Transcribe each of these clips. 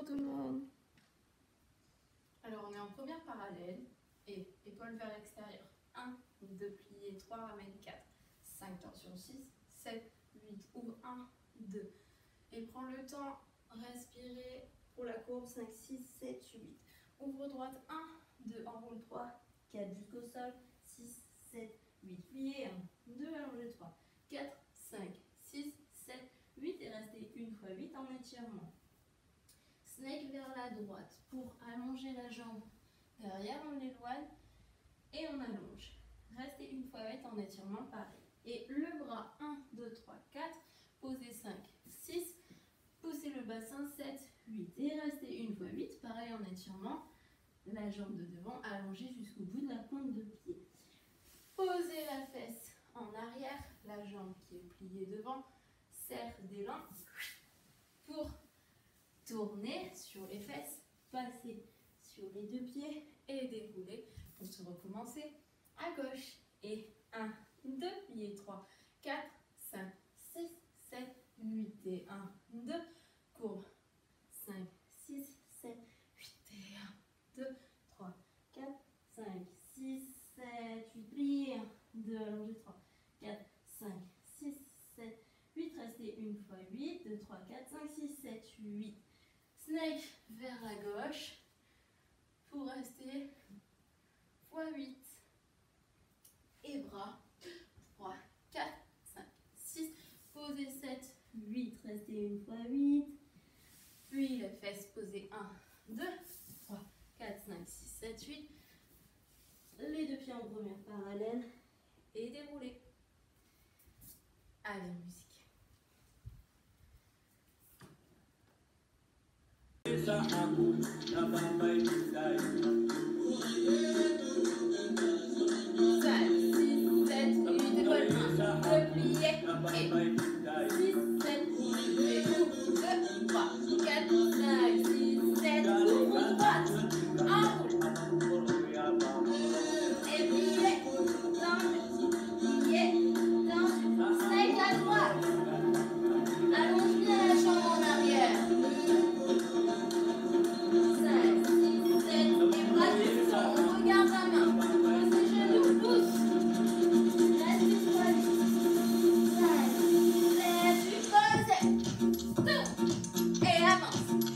Bonjour tout le monde. Alors on est en première parallèle et épaule vers l'extérieur. 1, 2 pliés, 3 ramène 4, 5 torsion 6, 7, 8, ouvre 1, 2. Et prends le temps, respirer pour la courbe 5, 6, 7, 8. Ouvre droite 1, 2, enroule 3, 4 jusqu'au sol, 6, 7, 8. Plié 1, 2, allongé 3, 4, 5, 6, 7, 8 et restez une fois 8 en étirement. Snake vers la droite pour allonger la jambe derrière, on l'éloigne et on allonge. Restez une fois 8 en étirement pareil. Et le bras 1, 2, 3, 4, posez 5, 6, poussez le bassin 7, 8 et restez une fois 8 pareil en étirement. La jambe de devant allongée jusqu'au bout de la pointe de pied. Posez la fesse en arrière, la jambe qui est pliée devant, serre des reins pour tourner sur les fesses, passer sur les deux pieds et dérouler pour se recommencer à gauche. Et 1, 2, plié 3, 4, 5, 6, 7, 8 et 1, 2, courbe 5, 6, 7, 8 et 1, 2, 3, 4, 5, 6, 7, 8, plié 1, 2, allongé 3, 4, 5, 6, 7, 8, restez une fois 8, 2, 3, 4, 5, 6, 7, 8. Snake vers la gauche pour rester fois 8. Et bras 3, 4, 5, 6. Posez 7, 8. Restez une fois 8. Puis les fesses posées 1, 2, 3, 4, 5, 6, 7, 8. Les deux pieds en première parallèle et déroulez. Allez, musique. Et avance.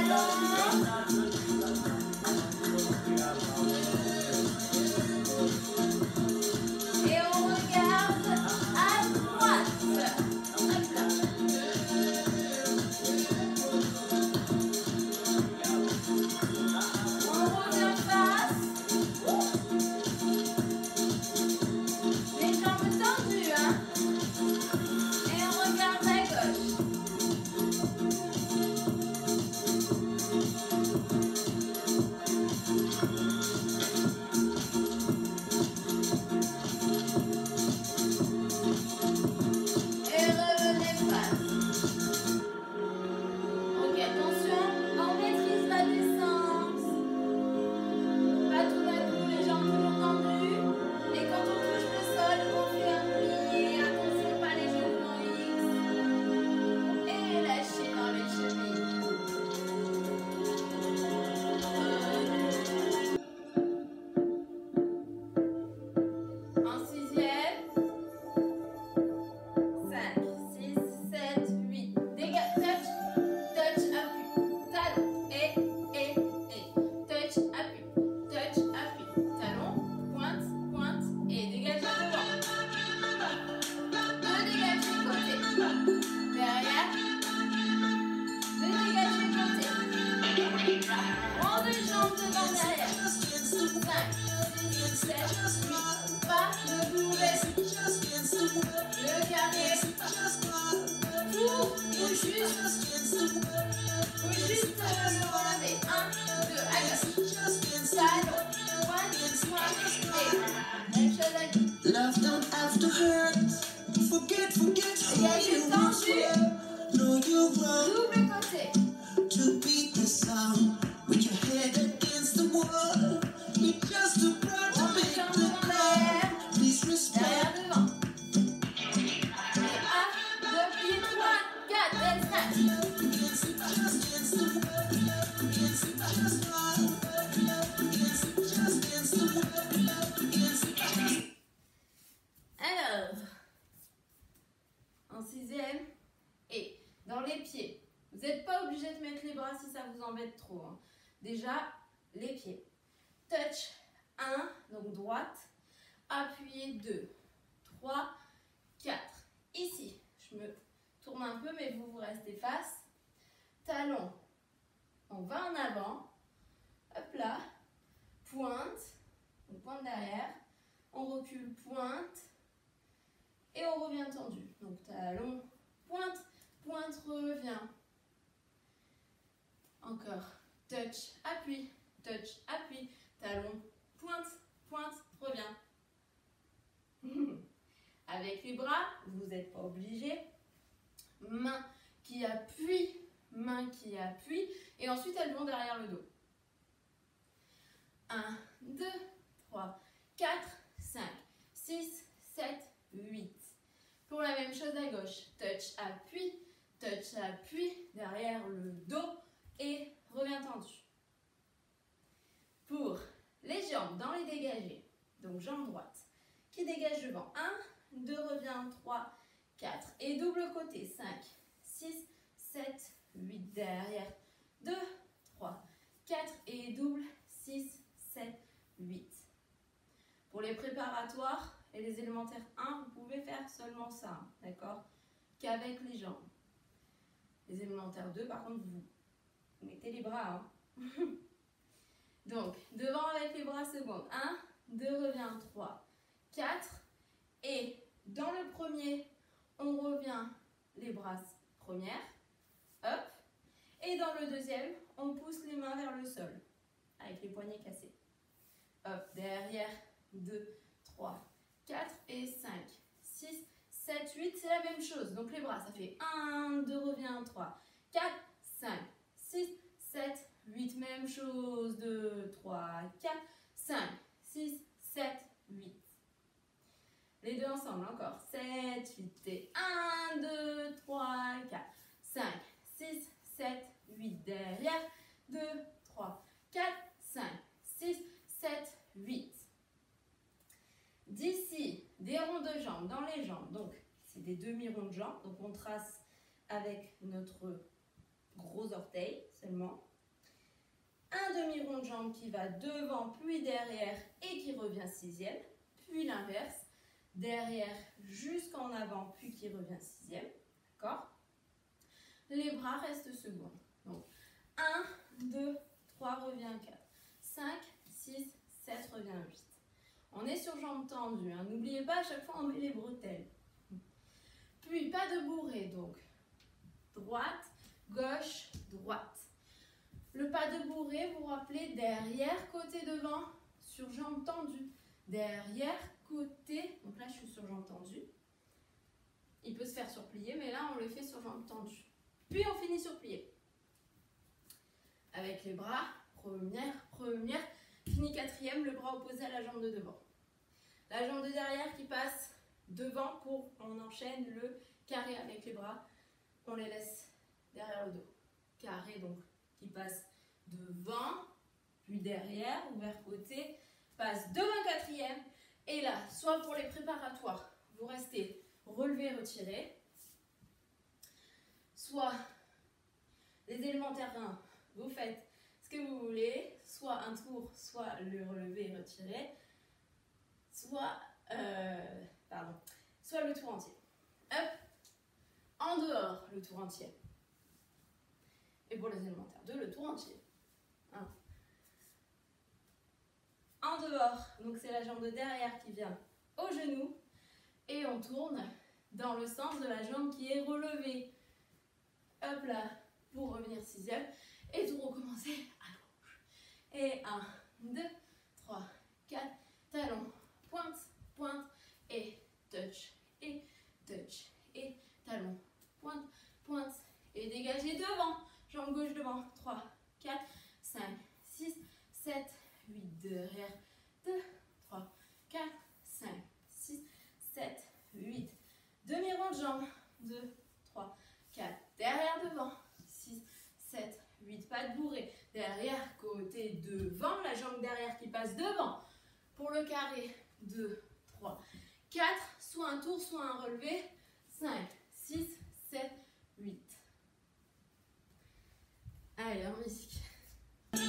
Et on regarde à droite. Hop là. On revient face. Les jambes tendues, hein. Et on regarde à gauche. Et revenez face. Ok, attention, on maîtrise la descente. Pas tout d'un coup, les jambes toujours tendues. Et quand on touche le sol, on fait un pli. Attention, pas les genoux en X. Et lâchez dans les chevilles. En sixième. 5, 6, 7, 8. Dégage, touch, touch, appui. Talon, et. Touch, appui. Touch, appui. Talon, pointe, pointe, et dégagez devant. Deux dégagez côté. Derrière. Deux dégagez côté. Rond de jambes devant, derrière. 5, 6, 7, 8. Pas de boulet. Le dernier. Tout juste le relever. 1, 2, à gauche. Talon, pointe, pointe, et. Même chose à gauche. Love don't have to hurt. Forget who Dégagez you tendu. were. No, you wrong Double côté. to beat the sound with your head against the wall. You're just too proud to On make jambes the devant, derrière. call. Please respect. Derrière, devant. Et 1, 2, puis 3, 4, et 5. Against it, just against the wall. Against it, just fall. Against it, just against the wall. Against it, just. Alors, en sixième, et dans les pieds. Vous n'êtes pas obligé de mettre les bras si ça vous embête trop, hein. Déjà, les pieds. Touch 1, donc droite. Appuyez 2, 3, 4. Ici, je me tourne un peu, mais vous restez face. Talon, on va en avant. Hop là. Pointe, on pointe derrière. On recule, pointe. Et on revient tendu. Donc talon, pointe, pointe, revient. Encore. Touch, appuie, talon, pointe, pointe, revient. Avec les bras, vous n'êtes pas obligé. Main qui appuie, et ensuite elles vont derrière le dos. 1, 2, 3, 4, 5, 6, 7, 8. Pour la même chose à gauche, touch, appuie, derrière le dos et revient tendu. Pour les jambes dans les dégagés, donc jambe droite qui dégage devant, 1, 2, revient, 3, 4 et double côté, 5, 6, 7, 8 derrière, 2, 3, 4 et double, 6, 7, 8. Pour les préparatoires et les élémentaires 1, vous pouvez faire seulement ça, hein, d'accord? Qu'avec les jambes. Les élémentaires 2, par contre, vous mettez les bras. Hein. Donc, devant avec les bras secondes. 1, 2, revient, 3, 4. Et dans le premier, on revient les bras première. Hop. Et dans le deuxième, on pousse les mains vers le sol. Avec les poignets cassés. Hop, derrière, 2, 3, 4 et 5, 6, 7, 8, c'est la même chose. Donc les bras, ça fait 1, 2, revient, 3, 4, 5, 6, 7, 8, même chose. 2, 3, 4, 5, 6, 7, 8. Les deux ensemble, encore. 7, 8 et 1, 2, 3, 4, 5, 6, 7, 8. Derrière, 2, 3, 4, 5, 6, 7, 8. D'ici, des ronds de jambes dans les jambes. Donc, c'est des demi-ronds de jambes. Donc, on trace avec notre gros orteil seulement. un demi-rond de jambe qui va devant, puis derrière et qui revient sixième, puis l'inverse, derrière jusqu'en avant, puis qui revient sixième, d'accord? Les bras restent secondes. Donc 1, 2, 3, revient 4, 5, 6, 7, revient 8. On est sur jambes tendues, hein. N'oubliez pas, à chaque fois on met les bretelles. Puis pas de bourrée, donc droite, gauche, droite. Le pas de bourrée, vous rappelez, derrière, côté devant, sur jambes tendues. Derrière, côté, donc là je suis sur jambes tendues. Il peut se faire sur plié, mais là on le fait sur jambes tendues. Puis on finit sur plié. Avec les bras, première, fini quatrième, le bras opposé à la jambe de devant. La jambe de derrière qui passe devant pour, on enchaîne le carré avec les bras, on les laisse derrière le dos. Carré donc qui passe devant, puis derrière, ou vers côté, passe devant quatrième, et là, soit pour les préparatoires, vous restez relevé, retiré, soit les élémentaires 1, vous faites ce que vous voulez, soit un tour, soit le relevé et retiré, soit le tour entier. Hop, en dehors, le tour entier. Et pour les élémentaires 2, le tour entier. 1. En dehors, donc c'est la jambe de derrière qui vient au genou, et on tourne dans le sens de la jambe qui est relevée. Hop là, pour revenir sixième, et tout recommencer à gauche. Et 1, 2, 3, 4, talon, pointe, pointe, et touch, et talon, pointe, pointe, et dégagez devant, jambe gauche devant, 3, 4, 5, 6, 7, 8, derrière, 2, 3, 4, 5, 6, 7, 8, demi-rond de jambe, 2, 3, 4, derrière, devant, 6, 7, 8, pas de bourrée, derrière, côté, devant, la jambe derrière qui passe devant, pour le carré, 2, 3, 4, soit un tour, soit un relevé, 5, 6, 7, 8. Allez, en musique. 1, 2,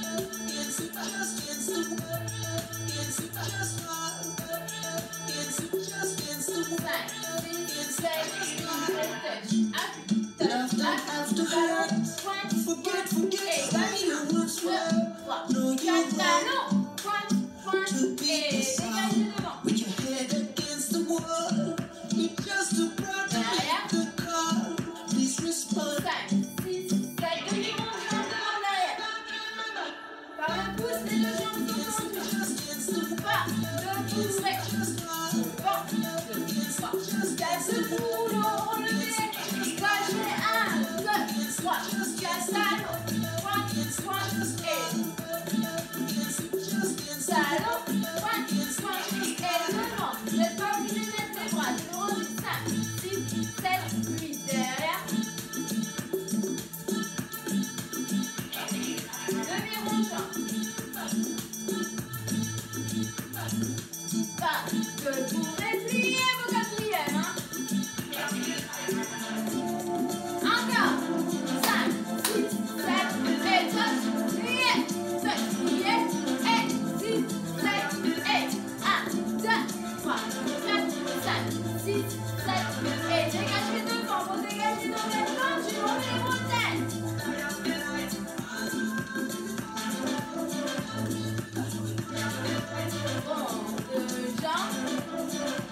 jambes.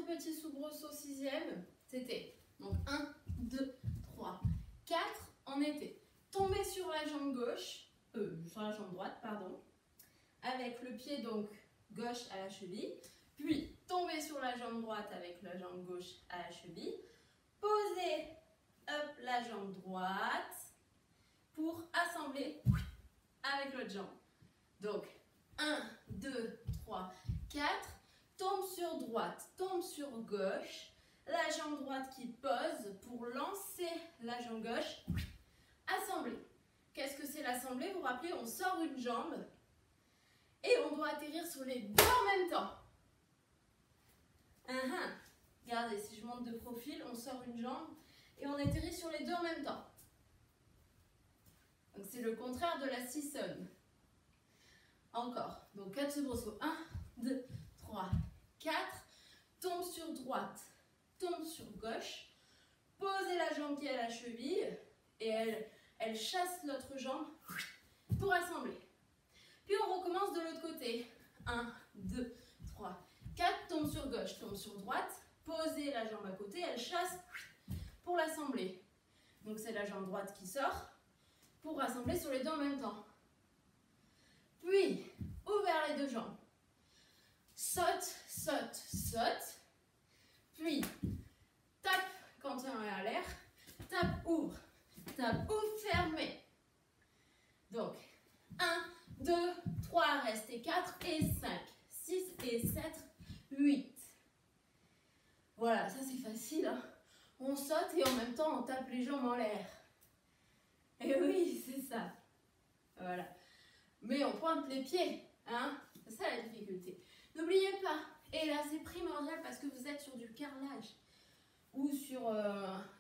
petit soubresaut sixième, c'était donc 1, 2, 3, 4. On était tombé sur la jambe gauche, sur la jambe droite, pardon, avec le pied donc gauche à la cheville, puis tomber sur la jambe droite avec la jambe gauche à la cheville, poser hop, la jambe droite pour assembler avec l'autre jambe. Donc 1, 2, 3, 4, tombe sur droite, tombe sur gauche, la jambe droite qui pose pour lancer la jambe gauche, assembler. Qu'est-ce que c'est l'assembler? Vous vous rappelez, on sort une jambe et on doit atterrir sur les deux en même temps. Regardez, si je monte de profil, on sort une jambe et on atterrit sur les deux en même temps. Donc c'est le contraire de la sissonne. Encore. Donc 4 soubresauts. 1, 2, 3, 4. Tombe sur droite, tombe sur gauche. Posez la jambe qui est à la cheville et elle chasse l'autre jambe pour assembler. Puis on recommence de l'autre côté. 1, 2, 3, 4. Tombe sur gauche, tombe sur droite. Posez la jambe à côté, elle chasse pour l'assembler. Donc c'est la jambe droite qui sort pour rassembler sur les deux en même temps. Puis, ouvert les deux jambes. Saute, saute, saute. Puis, tape quand on est à l'air. Tape, ouvre, fermez. Donc, 1, 2, 3, restez 4 et 5, 6 et 7, 8. Voilà, ça c'est facile, hein. On saute et en même temps on tape les jambes en l'air. Et oui, c'est ça. Voilà. Mais on pointe les pieds, hein. C'est ça la difficulté. N'oubliez pas, et là c'est primordial parce que vous êtes sur du carrelage ou sur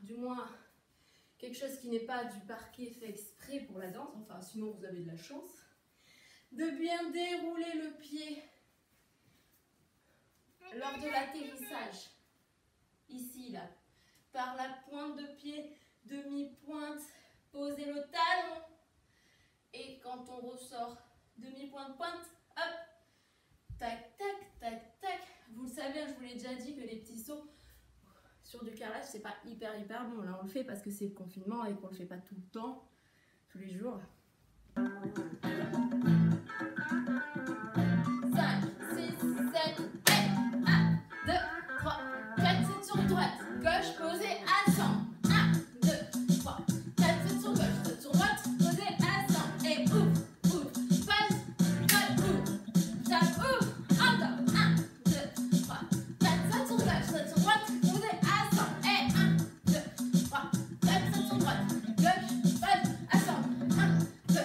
du moins quelque chose qui n'est pas du parquet fait exprès pour la danse, enfin sinon vous avez de la chance, de bien dérouler le pied lors de l'atterrissage. Ici, là, par la pointe de pied, demi-pointe, posez le talon. Et quand on ressort, demi-pointe, pointe, hop, tac, tac, tac, tac. Vous le savez, je vous l'ai déjà dit que les petits sauts sur du carrelage, c'est pas hyper bon. Là, on le fait parce que c'est le confinement et qu'on le fait pas tout le temps, tous les jours. 5, 6, 7, 8, 1, 2, 3, 4, 7 sur droite, gauche, posez, ascend. 1, 2, 3, 4, 7 sur gauche, 7 sur droite, posez, ascend. Et ouvre, passe, tape, ouvre, encore. 1, 2, 3, 4, 7 sur gauche, 7 sur droite, posez, ascend. Et 1, 2, 3, 4, 7 sur droite, gauche, passe, ascend. 1, 2,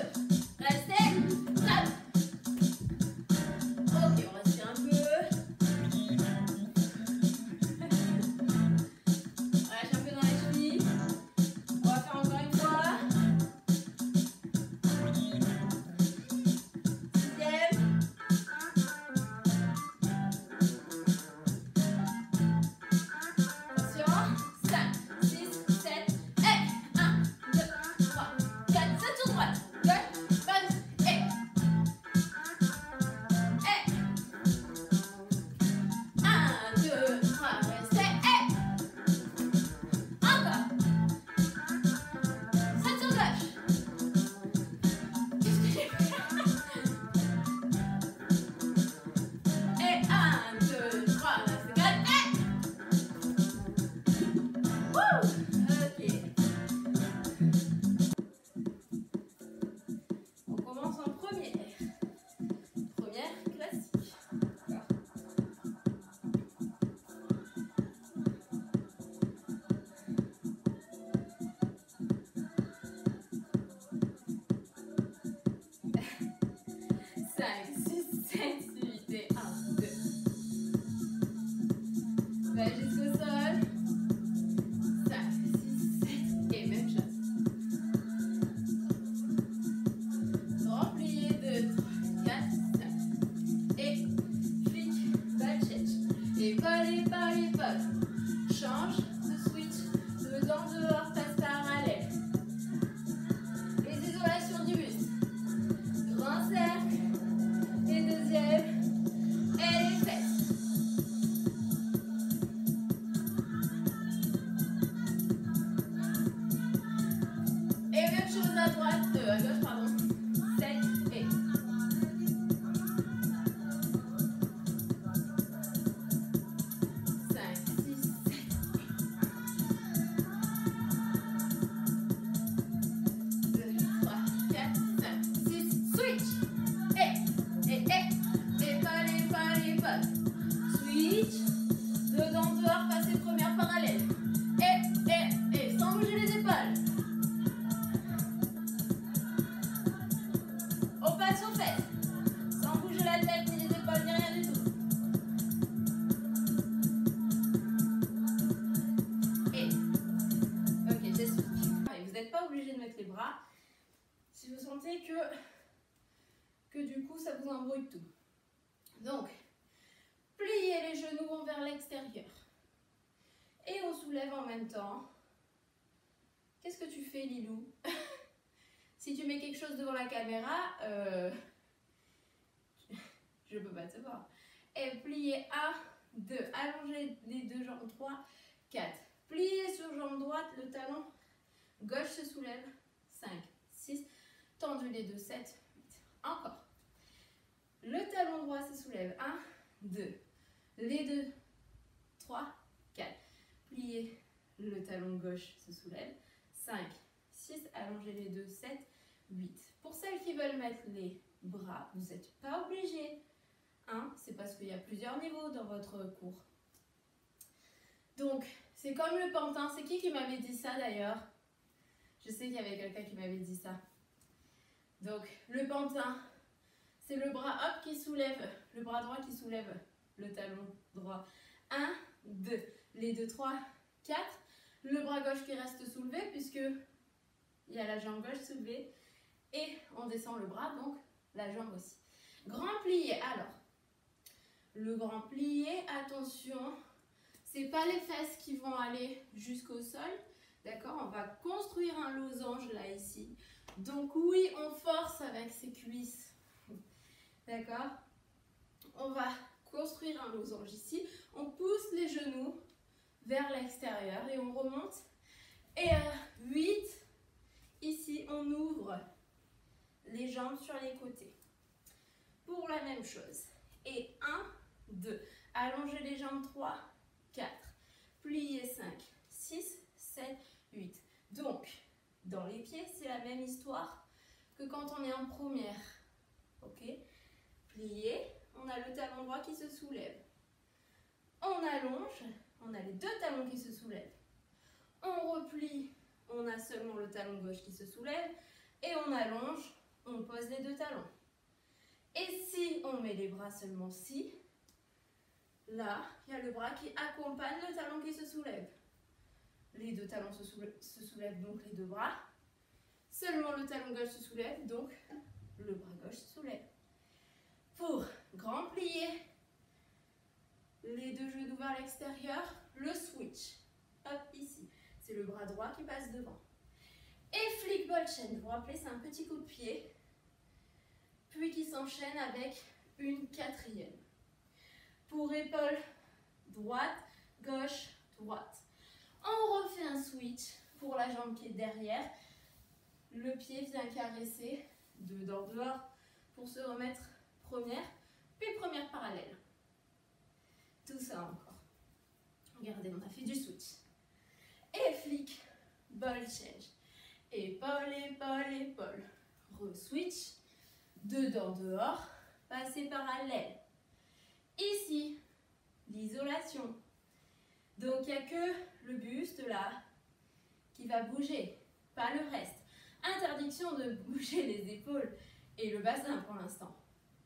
si vous sentez que du coup ça vous embrouille tout. Donc, pliez les genoux vont vers l'extérieur. Et on soulève en même temps. Qu'est-ce que tu fais, Lilou? Si tu mets quelque chose devant la caméra, je peux pas te voir. Et pliez 1, 2, allongez les deux jambes, 3, 4. Pliez sur jambe droite, le talon gauche se soulève, 5, 6. Tendu les deux, 7, 8. Encore. Le talon droit se soulève, 1, 2. Les deux, 3, 4. Pliez, le talon gauche se soulève, 5, 6. Allongez les deux, 7, 8. Pour celles qui veulent mettre les bras, vous n'êtes pas obligés. Hein, c'est parce qu'il y a plusieurs niveaux dans votre cours. Donc, c'est comme le pantin. C'est qui m'avait dit ça d'ailleurs? Je sais qu'il y avait quelqu'un qui m'avait dit ça. Donc, le pantin, c'est le bras hop qui soulève, le bras droit qui soulève le talon droit. 1, 2, les deux, 3, 4. Le bras gauche qui reste soulevé puisque il y a la jambe gauche soulevée. Et on descend le bras, donc la jambe aussi. Grand plié, alors. Le grand plié, attention, c'est pas les fesses qui vont aller jusqu'au sol, d'accord? On va construire un losange là, ici. Donc oui, on force avec ses cuisses, d'accord? On va construire un losange ici. On pousse les genoux vers l'extérieur et on remonte. Et 8, ici, on ouvre les jambes sur les côtés. Pour la même chose. Et 1, 2. Allongez les jambes, 3, 4. Pliez 5, 6, 7, 8. Donc, dans les pieds, c'est la même histoire que quand on est en première. Ok? Pliez, on a le talon droit qui se soulève. On allonge, on a les deux talons qui se soulèvent. On replie, on a seulement le talon gauche qui se soulève. Et on allonge, on pose les deux talons. Et si on met les bras seulement ci, là, il y a le bras qui accompagne le talon qui se soulève. Les deux talons se soulèvent, donc les deux bras. Seulement le talon gauche se soulève, donc le bras gauche se soulève. Pour grand plié, les deux genoux vers l'extérieur, le switch. Hop, ici. C'est le bras droit qui passe devant. Et flick ball chain. Vous vous rappelez, c'est un petit coup de pied. Puis qui s'enchaîne avec une quatrième. Pour épaule droite, gauche, droite. On refait un switch pour la jambe qui est derrière. Le pied vient caresser dedans, dehors pour se remettre première, puis première parallèle. Tout ça encore. Regardez, on a fait du switch. Et flick, ball change. Épaule, épaule, épaule. Re-switch. Dedans, dehors. Passer parallèle. Ici, l'isolation. Donc, il n'y a que le buste là qui va bouger, pas le reste. Interdiction de bouger les épaules et le bassin pour l'instant.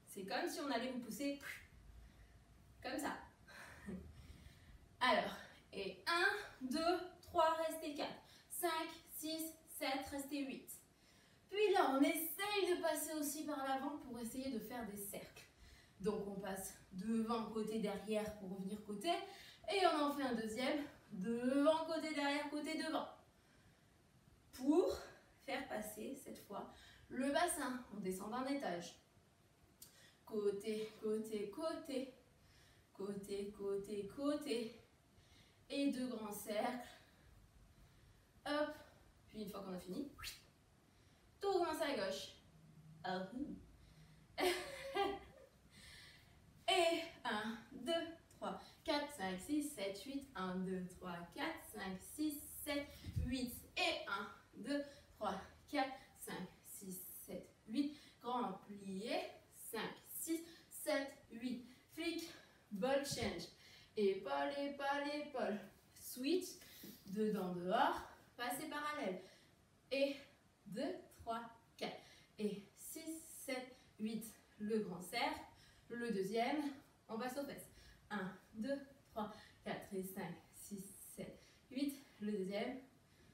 C'est comme si on allait vous pousser comme ça. Alors, et 1, 2, 3, restez 4. 5, 6, 7, restez 8. Puis là, on essaye de passer aussi par l'avant pour essayer de faire des cercles. Donc, on passe devant, côté, derrière pour revenir côté. Et on en fait un deuxième. Devant, côté, derrière, côté, devant. Pour faire passer, cette fois, le bassin. On descend d'un étage. Côté, côté, côté. Côté, côté, côté. Et deux grands cercles. Hop. Puis une fois qu'on a fini, tout recommence à gauche. Et 1, 2, 3, 4, 5, 6, 7, 8. 1, 2, 3, 4, 5, 6, 7, 8. Et 1, 2, 3, 4, 5, 6, 7, 8. Grand plié. 5, 6, 7, 8. Flick, ball change. Épaule, épaule, épaule. Switch. Dedans, dehors. Passer parallèle. Et 2, 3, 4. Et 6, 7, 8. Le grand cercle. Le deuxième. On passe aux fesses. 1, 2, 3, 4 et 5, 6, 7, 8. Le deuxième.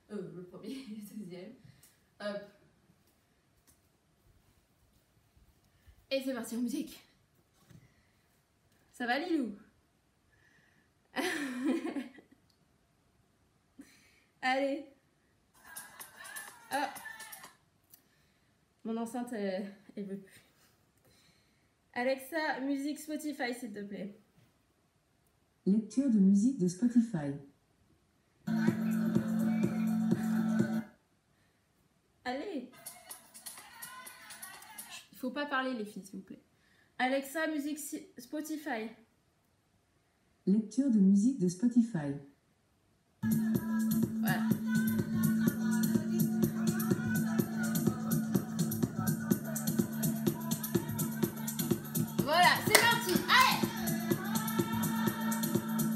Le premier, le deuxième. Hop. Et c'est parti en musique. Ça va Lilou? Allez. Oh. Mon enceinte, elle veut plus. Alexa, musique Spotify, s'il te plaît. Lecture de musique de Spotify. Allez. Il faut pas parler les filles, s'il vous plaît. Alexa, musique Spotify. Lecture de musique de Spotify. Voilà. Voilà, c'est parti. Allez.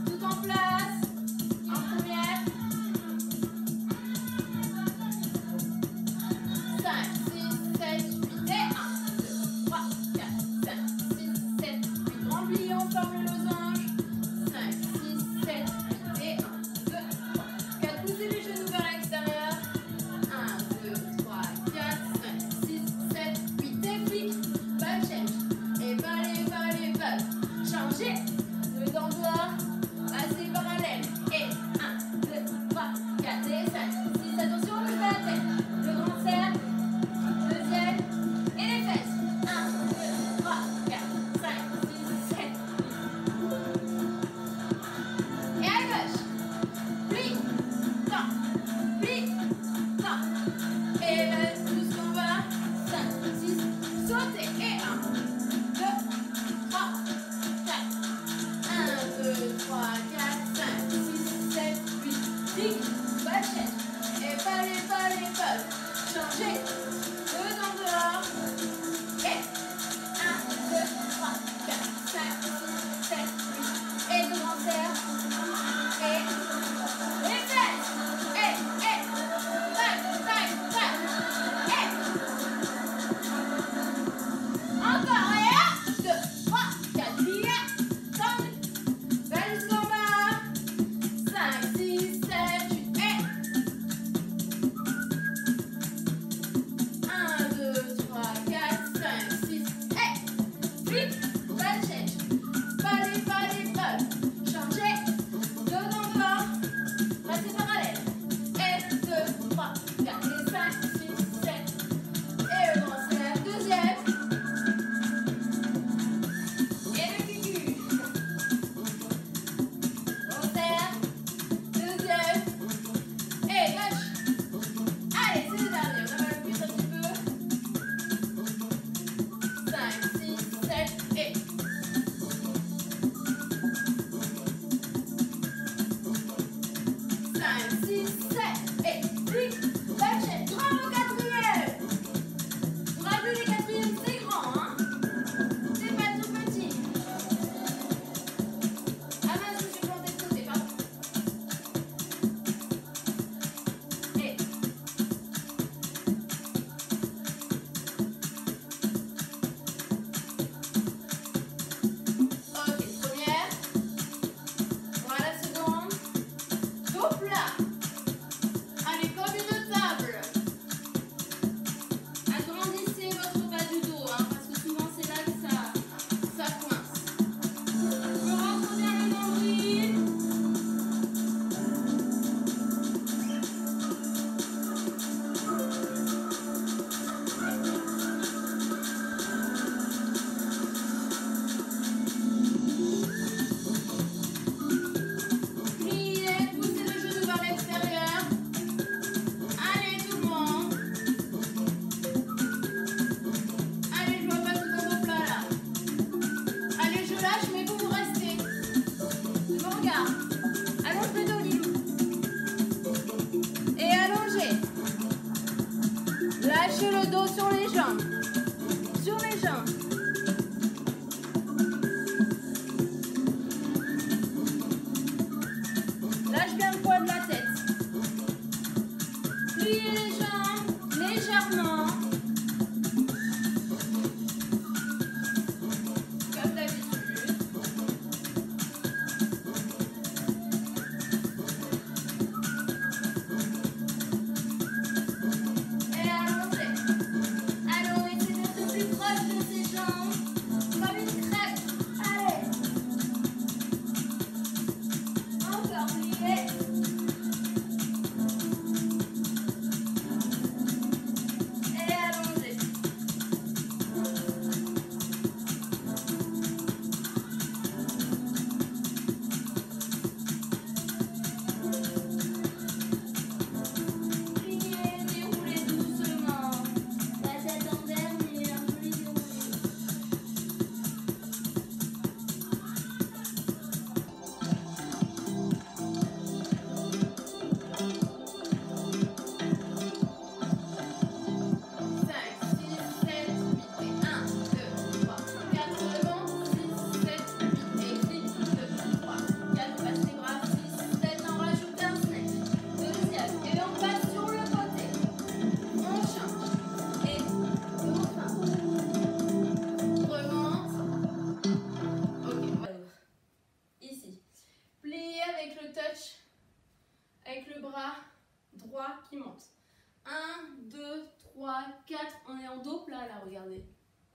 Tout en place. En première. 5, 6, 7, 8 et 1, 2, 3, 4, 5, 6, 7, 8. Remplis, on forme le losange. 5, 6, 7, 8 et 1, 2, 3, 4. Poussez les genoux vers l'extérieur. 1, 2, 3, 4, 5, 6, 7, 8. Et flic. Ball change. Et balle, et balle, et balle. Changez. Deux endroits. Passez parallèle. Et 1, 2, 3, 4 et 5, 6. Attention, on va la tête. Le grand cercle. Deuxième. Et les fesses. 1, 2, 3, 4, 5, 6, 7. Et à gauche. Plie. Temps. Plie. Temps. Et tout ce qu'on va. 5, 6. Sautez. Et 1, 2, 3, 4. 1, 2, 3, 4, 5, 6, 7, 8. Tic. Bachette. Et balle, et balle, et balle. Changez. Deux en dehors. Et 1, 2, 3, 4, 5, 6, 7, 8. Et deux en terre. Et les fesses. Et tac, tac, tac. Et encore. Et 1, 2, 3, 4. Plié. Tendu. Belle jusqu'en bas. 5, 6, 7, 8. Et 1, 2, 3, 4, 5, 6. Et flip. Ball change. Balle, balle, balle. Changez. Deux en dehors. Restez parallèle. Et 2, 3, 4 et 5, 6, 7. Et le grand cercle. Deuxième. Et le cucu. Grand cercle. Deuxième. Et gauche. Allez, c'est le dernier. On avale le cuisse un petit peu. 5, 6, 7 et 5, 6, 7 et clic, lâchez, grand au quatrième. Vous rappelez les quatrièmes, c'est grand, hein. C'est pas tout petit. Ah mince, je me suis plantée de côté, pardon. Et ok, première. Voilà, seconde. Dos plat. Allez, comme une table. Agrandissez votre bas du dos, hein, parce que souvent c'est là que ça coince. Je rentre bien le nombril. Pliez, poussez le genou vers l'extérieur. Allez tout le monde. Allez, je vois pas tout dans vos plats là. Allez, je lâche, mais vous restez. Je vous regarde. Allonge le dos, Lilou. Et allongez. Lâchez le dos sur les jambes. Sur les jambes. Lâche bien le poids de la tête. Pliez les jambes légèrement. Comme d'habitude. Et allongez. Allongez.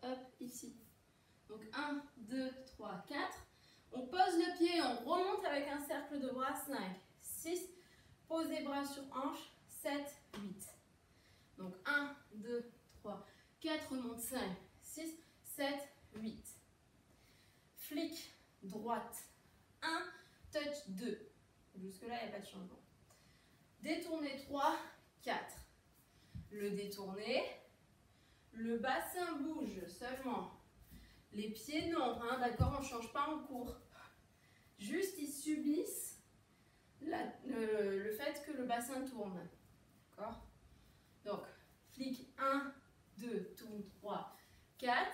hop, ici. Donc 1, 2, 3, 4. On pose le pied, on remonte avec un cercle de bras. 5, 6. Posez bras sur hanche. 7, 8. Donc 1, 2, 3, 4. Remonte. 5, 6, 7, 8. Flic droite. 1, touch 2. Jusque-là, il n'y a pas de changement. Détourner 3, 4. Le détourner. Le bassin bouge seulement. Les pieds non, hein, d'accord, on ne change pas en cours. Juste, ils subissent le fait que le bassin tourne. D'accord? Donc, flic 1, 2, tourne 3, 4.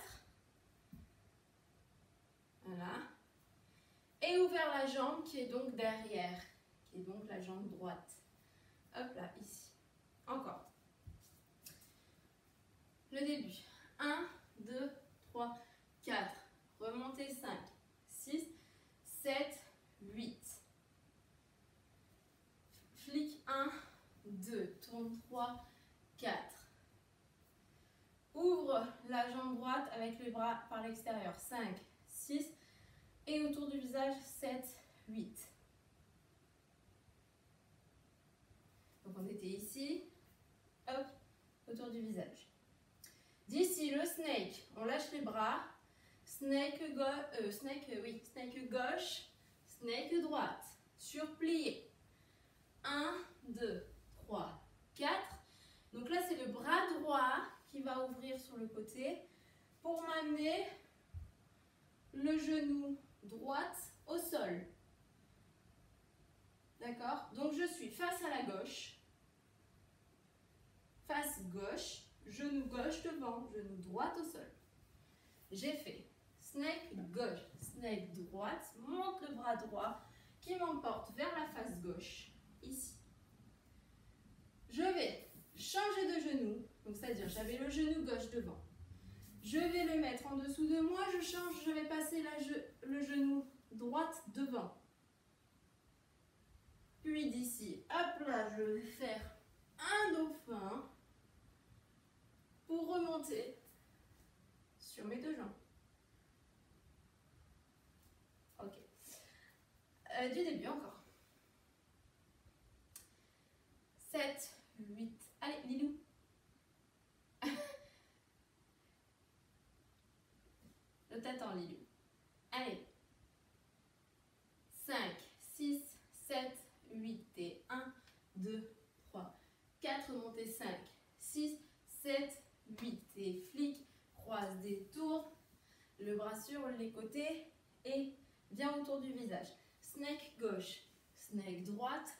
Voilà. Et ouvert la jambe qui est donc derrière, qui est donc la jambe droite. Hop là, ici. Encore. Le début. 1, 2, 3, 4. Remontez 5, 6, 7, 8. Flic 1, 2. Tourne 3, 4. Ouvre la jambe droite avec les bras par l'extérieur. 5, 6. Et autour du visage, 7, 8. Donc on était ici. Hop, autour du visage. D'ici, le snake, on lâche les bras. Snake gauche, snake droite. Surplié. 1, 2, 3, 4. Donc là, c'est le bras droit qui va ouvrir sur le côté pour m'amener le genou droite au sol. D'accord? Donc je suis face à la gauche. Face gauche. Genou gauche devant, genou droite au sol. J'ai fait snake gauche, snake droite, monte le bras droit qui m'emporte vers la face gauche, ici. Je vais changer de genou, donc c'est-à-dire j'avais le genou gauche devant. Je vais le mettre en dessous de moi, je change, je vais passer le genou droite devant. Puis d'ici, hop là, je vais faire un dauphin. Pour remonter sur mes deux jambes. Ok. Du début encore. 7, 8. Allez, Lilou. Je t'attends, Lilou. Allez. 5, 6, 7, 8 et 1, 2, 3, 4. Montez 5, 6, 7, 8 et flic, croise, détourne, le bras sur les côtés et viens autour du visage. Snake gauche, snake droite,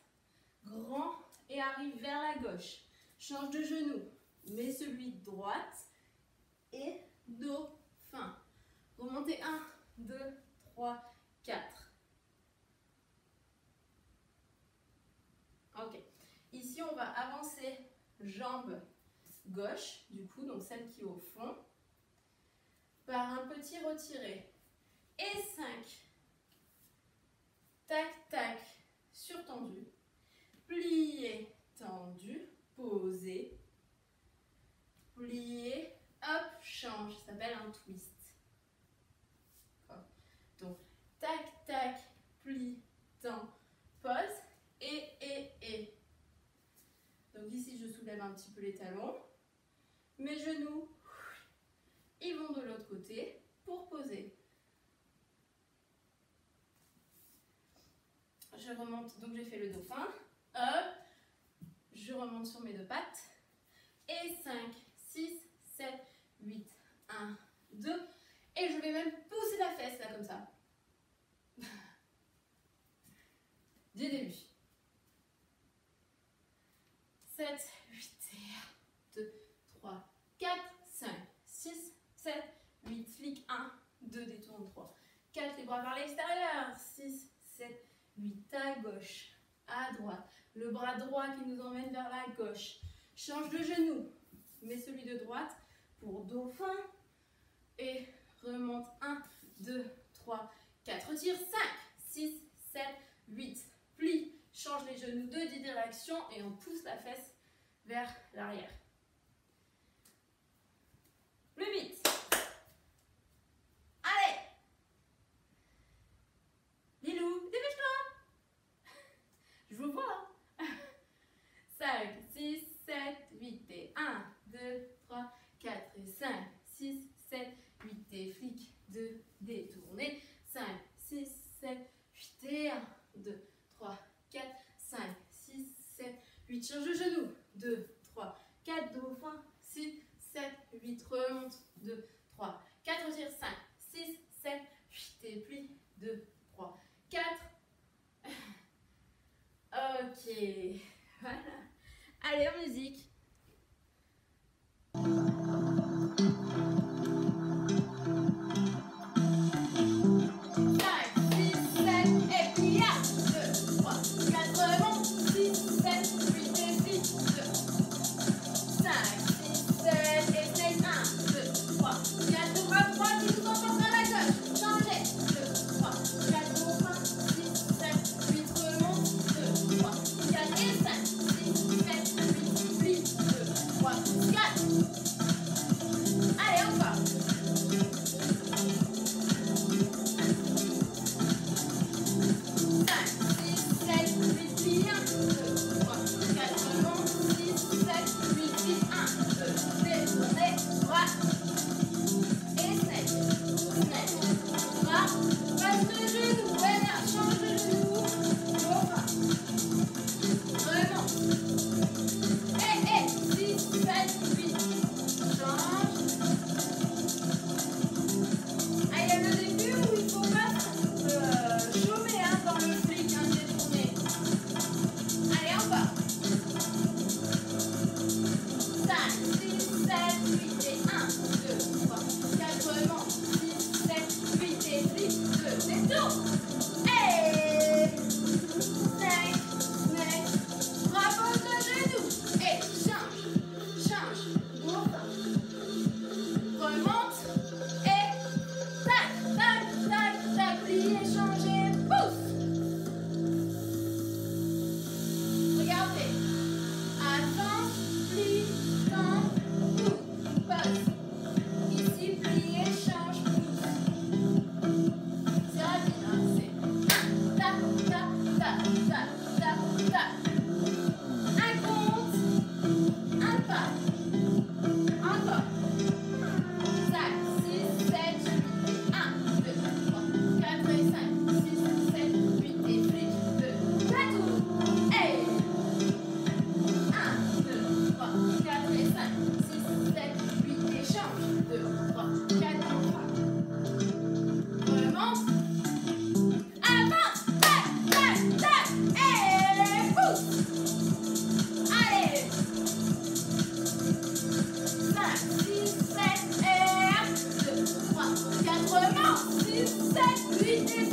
grand et arrive vers la gauche. Change de genou, mets celui de droite et dauphin. Remontez 1, 2, 3, 4. Ok. Ici, on va avancer jambe gauche, du coup, donc celle qui est au fond, par un petit retiré. Et 5. Tac, tac, surtendu. Plié, tendu, posé. Plié, hop, change. Ça s'appelle un twist. Donc, tac, tac, plie, tend, pose. Et. Donc ici, je soulève un petit peu les talons. Mes genoux, ils vont de l'autre côté pour poser. Je remonte, donc j'ai fait le dauphin. Hop, je remonte sur mes deux pattes. Et 5, 6, 7, 8, 1, 2. Et je vais même pousser la fesse là comme ça. Du début. 7, 8, 2, 3, 4, 5, 6, 7, 8, flic, 1, 2, détourne 3, 4, les bras vers l'extérieur, 6, 7, 8, à gauche, à droite, le bras droit qui nous emmène vers la gauche, change de genou, mets celui de droite pour dauphin, et remonte 1, 2, 3, 4, retire 5, 6, 7, 8, plie, change les genoux de direction et on pousse la fesse vers l'arrière. Le 8.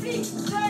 6, 7,